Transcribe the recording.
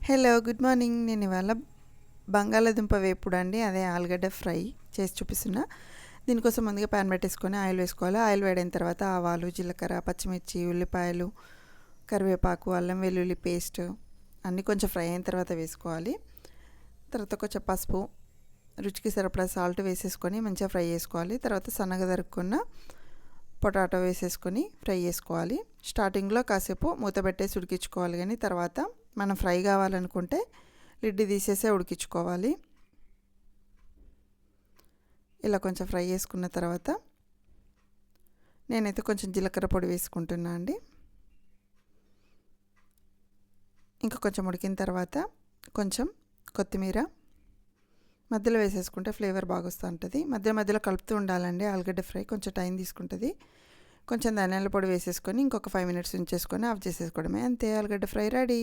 Hello good morning. నేను ఇవాళ బంగాళాదుంప వేపుడు అండి, అదే ఆలుగడ్డ ఫ్రై చేసి చూపిస్తున్నా. దీనికోసం ముందుగా ప్యాన్ పెట్టేసుకొని ఆయిల్ వేసుకోవాలి. ఆయిల్ వేడైన తర్వాత ఆవాలు, జీలకర్ర, పచ్చిమిర్చి, ఉల్లిపాయలు, కరివేపాకు, అల్లం వెల్లుల్లి పేస్ట్ అన్నీ కొంచెం ఫ్రై అయిన తర్వాత వేసుకోవాలి. తర్వాత కొంచెం పసుపు, రుచికి సరిపడా సాల్ట్ వేసేసుకొని మంచిగా ఫ్రై చేసుకోవాలి. తర్వాత సన్నగా తరుక్కున్న పొటాటో వేసేసుకొని ఫ్రై చేసుకోవాలి. స్టార్టింగ్లో కాసేపు మూత పెట్టేసి ఉడికించుకోవాలి, కానీ తర్వాత మనం ఫ్రై కావాలనుకుంటే లిడ్ తీసేసే ఉడికించుకోవాలి. ఇలా కొంచెం ఫ్రై చేసుకున్న తర్వాత నేనైతే కొంచెం జీలకర్ర పొడి వేసుకుంటున్నా అండి. ఇంకా కొంచెం ఉడికిన తర్వాత కొంచెం కొత్తిమీర మధ్యలో వేసేసుకుంటే ఫ్లేవర్ బాగా వస్తూ ఉంటుంది. మధ్యలో కలుపుతూ ఉండాలండి. ఆలుగడ్డ ఫ్రై కొంచెం టైం తీసుకుంటుంది. కొంచెం ధనియాల పొడి వేసేసుకొని ఇంకొక 5 minutes ఉంచేసుకొని ఆఫ్ చేసేసుకోవడమే. అంతే, ఆలుగడ్డ ఫ్రై రెడీ.